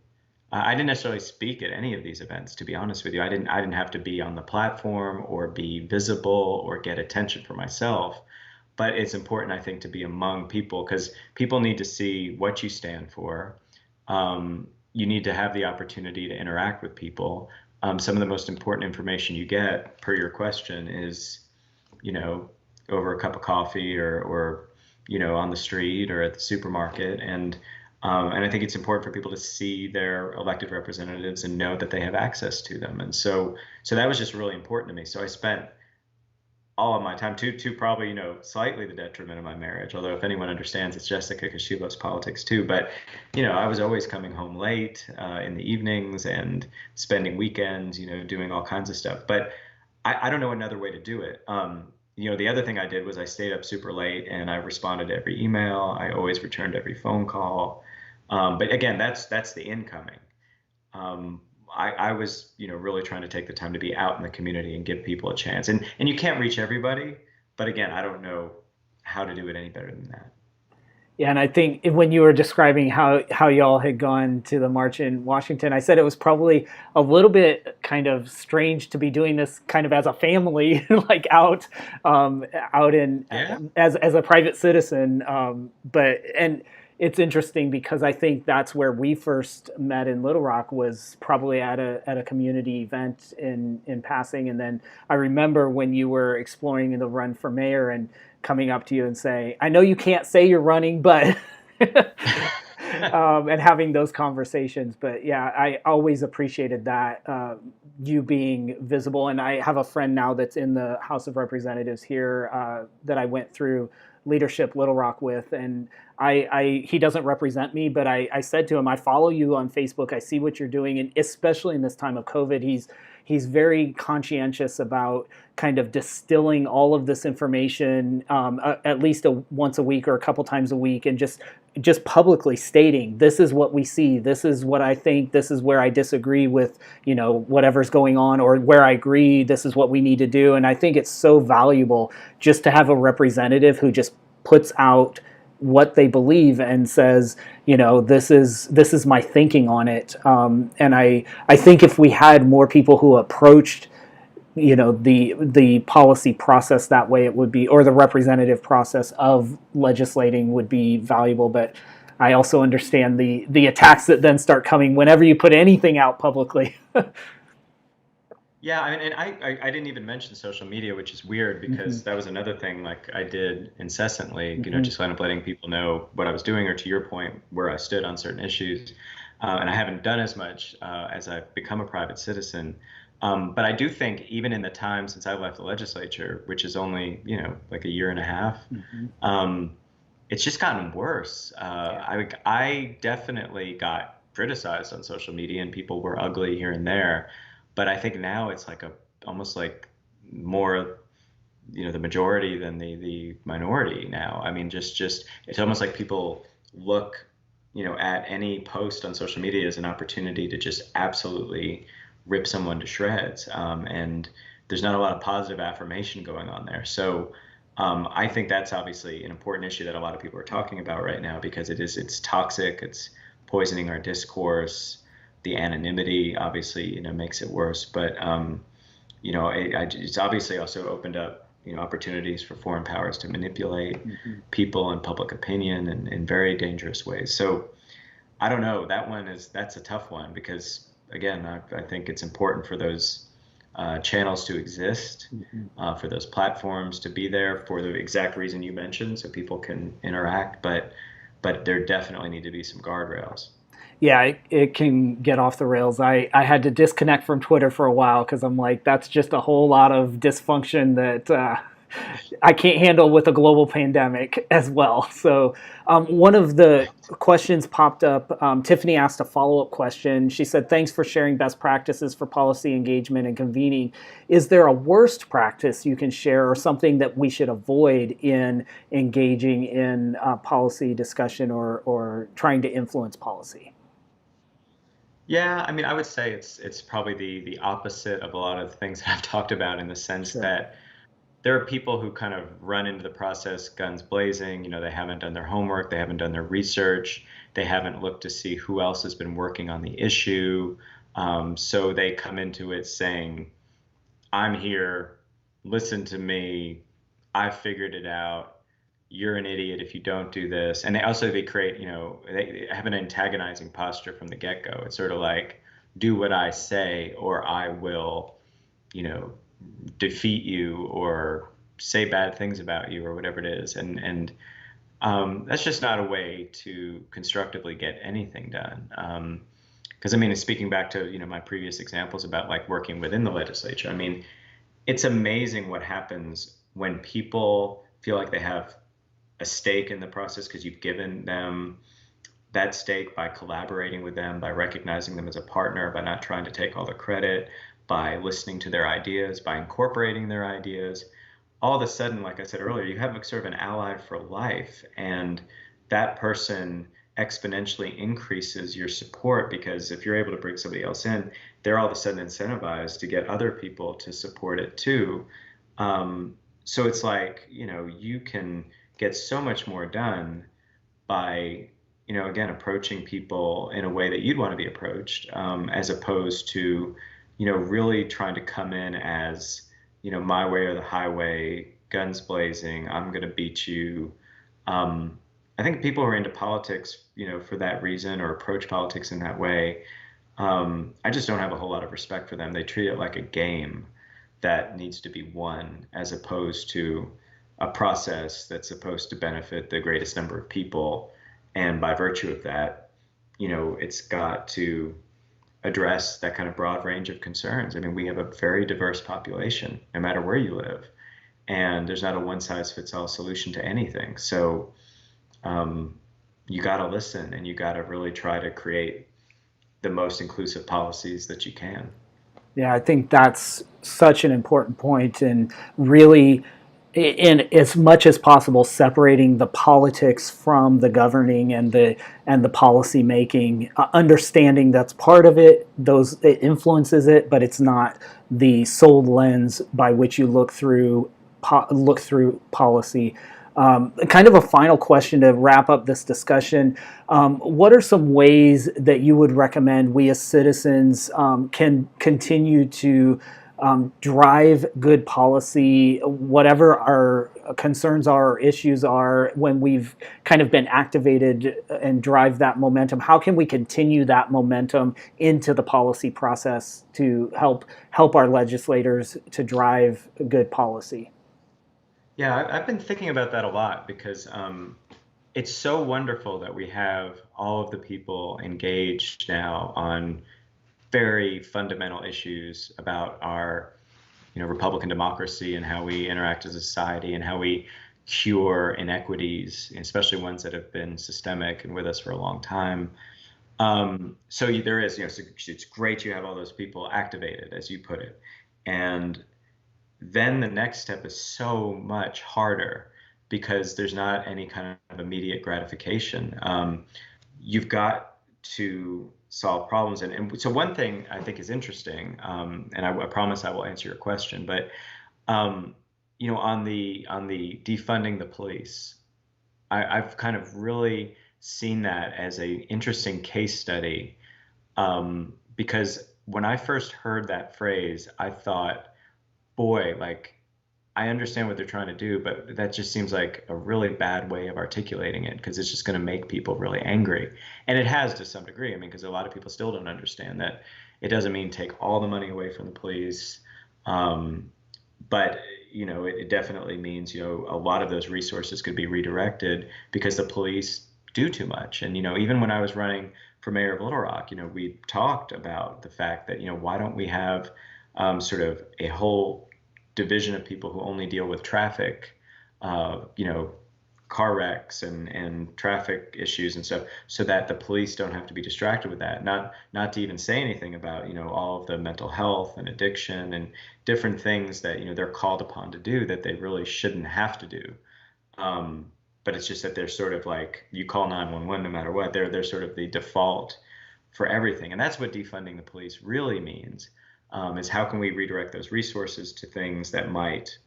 I didn't necessarily speak at any of these events, to be honest with you. I didn't have to be on the platform or be visible or get attention for myself. But it's important, I think, to be among people, because people need to see what you stand for. You need to have the opportunity to interact with people. Some of the most important information you get, per your question, is, over a cup of coffee, or on the street or at the supermarket. And I think it's important for people to see their elected representatives and know that they have access to them. And so that was just really important to me. So I spent all of my time, to probably, slightly the detriment of my marriage. Although if anyone understands, it's Jessica, because she loves politics too. But, I was always coming home late in the evenings and spending weekends, doing all kinds of stuff. But I don't know another way to do it. The other thing I did was I stayed up super late and I responded to every email. I always returned every phone call. But again, that's the incoming. I was, really trying to take the time to be out in the community and give people a chance. And you can't reach everybody, but again, I don't know how to do it any better than that. Yeah, and I think when you were describing how y'all had gone to the march in Washington, I said it was probably a little bit kind of strange to be doing this kind of as a family, like out in Yeah. as a private citizen. But it's interesting because I think that's where we first met in Little Rock, was probably at a community event in passing, and then I remember when you were exploring the run for mayor and coming up to you and saying, I know you can't say you're running, but and having those conversations. But yeah, I always appreciated that, you being visible. And I have a friend now that's in the House of Representatives here, that I went through leadership Little Rock with. And he doesn't represent me, but I said to him, I follow you on Facebook. I see what you're doing. And especially in this time of COVID, he's very conscientious about kind of distilling all of this information at least once a week or a couple times a week, and just publicly stating, this is what we see, this is what I think, this is where I disagree with, whatever's going on, or where I agree, this is what we need to do. And I think it's so valuable just to have a representative who just puts out what they believe and says, this is my thinking on it. And I think if we had more people who approached the policy process that way, it would be, or the representative process of legislating would be valuable. But I also understand the attacks that then start coming whenever you put anything out publicly. Yeah, I mean, and I didn't even mention social media, which is weird because that was another thing like I did incessantly, just kind of letting people know what I was doing, or to your point, where I stood on certain issues. And I haven't done as much as I've become a private citizen. But I do think even in the time since I left the legislature, which is only, like a year and a half, it's just gotten worse. I definitely got criticized on social media and people were ugly here and there. But I think now it's like almost like more, the majority than the minority now. I mean, just it's almost like people look, at any post on social media as an opportunity to just absolutely rip someone to shreds. And there's not a lot of positive affirmation going on there. So I think that's obviously an important issue that a lot of people are talking about right now, because it's toxic, it's poisoning our discourse. The anonymity obviously, makes it worse, but it's obviously also opened up, opportunities for foreign powers to manipulate people and public opinion in very dangerous ways. So I don't know, that's a tough one, because again, I think it's important for those channels to exist, for those platforms to be there for the exact reason you mentioned, so people can interact, but there definitely need to be some guardrails. Yeah, it can get off the rails. I had to disconnect from Twitter for a while because I'm like, that's just a whole lot of dysfunction that I can't handle with a global pandemic as well. So one of the questions popped up. Tiffany asked a follow-up question. She said, thanks for sharing best practices for policy engagement and convening. Is there a worst practice you can share, or something that we should avoid in engaging in policy discussion or trying to influence policy? Yeah, I mean, I would say it's probably the opposite of a lot of the things that I've talked about, in the sense that there are people who kind of run into the process guns blazing. They haven't done their homework, they haven't done their research, they haven't looked to see who else has been working on the issue. So they come into it saying, I'm here, listen to me, I figured it out. You're an idiot if you don't do this. And they create, they have an antagonizing posture from the get-go. It's sort of like, do what I say or I will, defeat you or say bad things about you or whatever it is. And that's just not a way to constructively get anything done. Because I mean, speaking back to, my previous examples about like working within the legislature, I mean, it's amazing what happens when people feel like they have a stake in the process, because you've given them that stake by collaborating with them, by recognizing them as a partner, by not trying to take all the credit, by listening to their ideas, by incorporating their ideas. All of a sudden, like I said earlier, you have sort of an ally for life, and that person exponentially increases your support, because if you're able to bring somebody else in, they're all of a sudden incentivized to get other people to support it too. So it's like, you can get so much more done by, again, approaching people in a way that you'd want to be approached, as opposed to, really trying to come in as, my way or the highway, guns blazing, I'm going to beat you. I think people who are into politics, for that reason, or approach politics in that way, I just don't have a whole lot of respect for them. They treat it like a game that needs to be won, as opposed to a process that's supposed to benefit the greatest number of people. And by virtue of that, it's got to address that kind of broad range of concerns. I mean, we have a very diverse population, no matter where you live. and there's not a one-size-fits-all solution to anything. So you got to listen, and you got to really try to create the most inclusive policies that you can. Yeah, I think that's such an important point, and really, in as much as possible, separating the politics from the governing and the policy making, understanding that's part of it. It influences it, but it's not the sole lens by which you look through policy. Kind of a final question to wrap up this discussion. What are some ways that you would recommend we as citizens can continue to drive good policy, whatever our concerns are or issues are, when we've kind of been activated, and drive that momentum? How can we continue that momentum into the policy process to help our legislators to drive good policy? Yeah, I've been thinking about that a lot because it's so wonderful that we have all of the people engaged now on very fundamental issues about our, Republican democracy and how we interact as a society and how we cure inequities, especially ones that have been systemic and with us for a long time. So there is, so it's great you have all those people activated, as you put it, and then the next step is so much harder because there's not any kind of immediate gratification. You've got to solve problems. And so one thing I think is interesting, and I promise I will answer your question, but on the defunding the police, I've kind of really seen that as a interesting case study, because when I first heard that phrase, I thought, boy, like, I understand what they're trying to do, but that just seems like a really bad way of articulating it because it's just going to make people really angry. And it has to some degree. I mean, because a lot of people still don't understand that it doesn't mean take all the money away from the police. But, it definitely means, a lot of those resources could be redirected because the police do too much. And, even when I was running for mayor of Little Rock, we talked about the fact that, why don't we have sort of a whole division of people who only deal with traffic, car wrecks and traffic issues and stuff, so that the police don't have to be distracted with that. Not to even say anything about, all of the mental health and addiction and different things that, they're called upon to do that they really shouldn't have to do. But it's just that they're sort of like, you call 911 no matter what. They're sort of the default for everything. And that's what defunding the police really means. Is how can we redirect those resources to things that might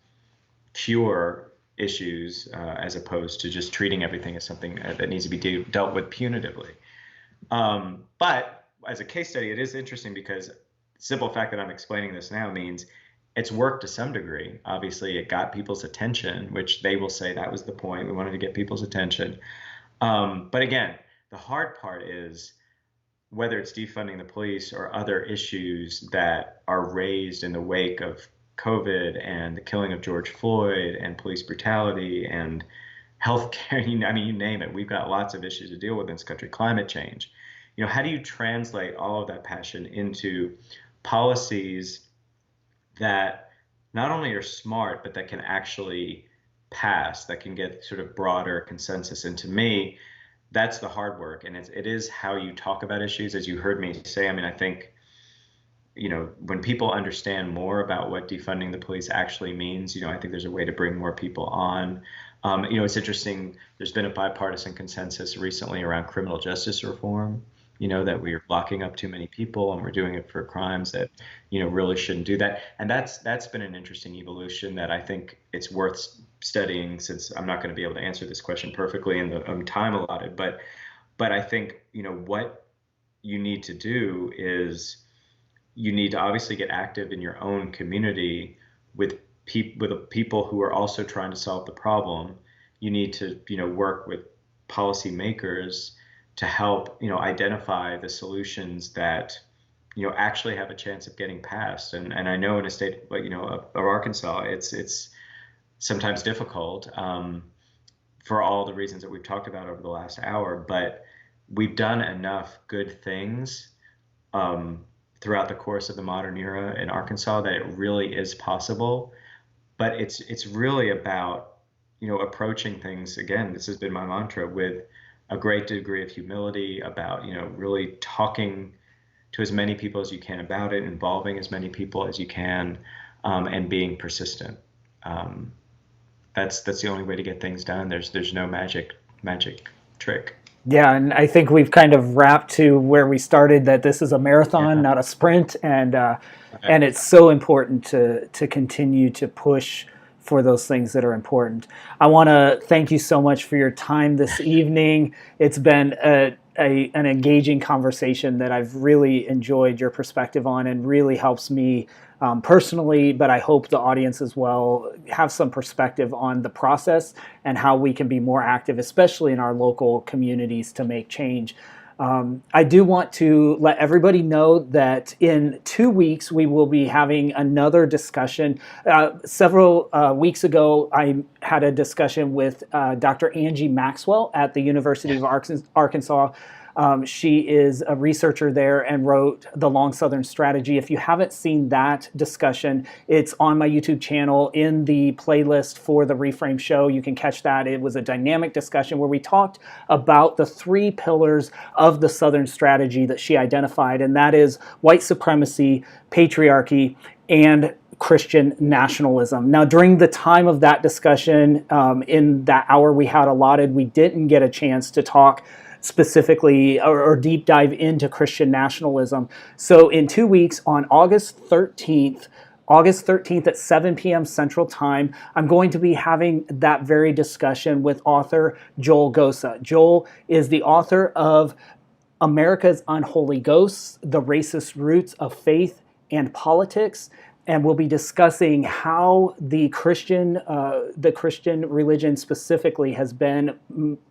cure issues, as opposed to just treating everything as something that needs to be dealt with punitively. But as a case study, it is interesting because the simple fact that I'm explaining this now means it's worked to some degree. Obviously, it got people's attention, which they will say that was the point. We wanted to get people's attention. But again, the hard part is, whether it's defunding the police or other issues that are raised in the wake of COVID and the killing of George Floyd and police brutality and healthcare, you name it. We've got lots of issues to deal with in this country. Climate change. How do you translate all of that passion into policies that not only are smart, but that can actually pass, that can get sort of broader consensus? And to me, that's the hard work, and it is how you talk about issues, as you heard me say. I think, when people understand more about what defunding the police actually means, I think there's a way to bring more people on. It's interesting. There's been a bipartisan consensus recently around criminal justice reform. That we are locking up too many people and we're doing it for crimes that, really shouldn't do that. And that's been an interesting evolution that I think it's worth studying, since I'm not going to be able to answer this question perfectly in the time allotted. But I think, what you need to do is you need to obviously get active in your own community with people who are also trying to solve the problem. You need to, work with policymakers to help, identify the solutions that, actually have a chance of getting passed. And I know in a state like, of Arkansas, it's sometimes difficult, for all the reasons that we've talked about over the last hour, but we've done enough good things, throughout the course of the modern era in Arkansas that it really is possible. but it's really about, approaching things, again, this has been my mantra, with a great degree of humility, about, really talking to as many people as you can about it, involving as many people as you can, and being persistent. That's the only way to get things done. There's no magic trick. Yeah, and I think we've kind of wrapped to where we started, that this is a marathon, Yeah. not a sprint, and Right. it's so important to continue to push for those things that are important. I want to thank you so much for your time this evening. It's been an engaging conversation that I've really enjoyed your perspective on, and really helps me personally, but I hope the audience as well have some perspective on the process and how we can be more active, especially in our local communities, to make change. I do want to let everybody know that in 2 weeks we will be having another discussion. Several weeks ago, I had a discussion with Dr. Angie Maxwell at the University of Arkansas. She is a researcher there and wrote The Long Southern Strategy. If you haven't seen that discussion, it's on my YouTube channel in the playlist for the REFRAME show. You can catch that. It was a dynamic discussion where we talked about the 3 pillars of the Southern strategy that she identified, and that is white supremacy, patriarchy, and Christian nationalism. Now, during the time of that discussion, in that hour we had allotted, we didn't get a chance to talk specifically or deep dive into Christian nationalism. So in 2 weeks, on August 13th at 7 p.m. Central Time, I'm going to be having that very discussion with author Joel Gosa. Joel is the author of America's Unholy Ghosts, The Racist Roots of Faith and Politics, and we'll be discussing how the Christian religion specifically has been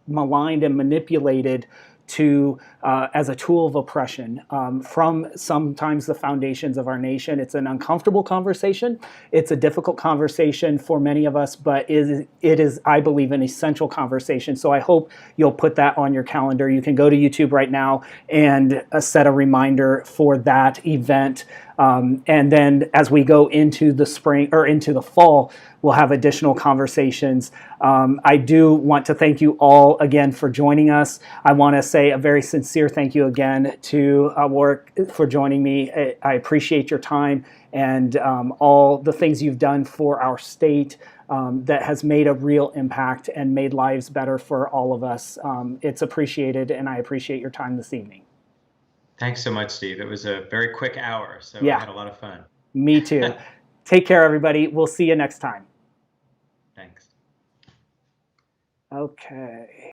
maligned and manipulated to as a tool of oppression from sometimes the foundations of our nation. It's an uncomfortable conversation. It's a difficult conversation for many of us, but it is, I believe, an essential conversation. So I hope you'll put that on your calendar. You can go to YouTube right now and set a reminder for that event. And then as we go into the spring or into the fall, we'll have additional conversations. I do want to thank you all again for joining us. I want to say a very sincere thank you again to Warwick for joining me. I appreciate your time and all the things you've done for our state that has made a real impact and made lives better for all of us. It's appreciated, and I appreciate your time this evening. Thanks so much, Steve. It was a very quick hour, so Yeah. I had a lot of fun. Me too. Take care, everybody. We'll see you next time. Thanks. Okay.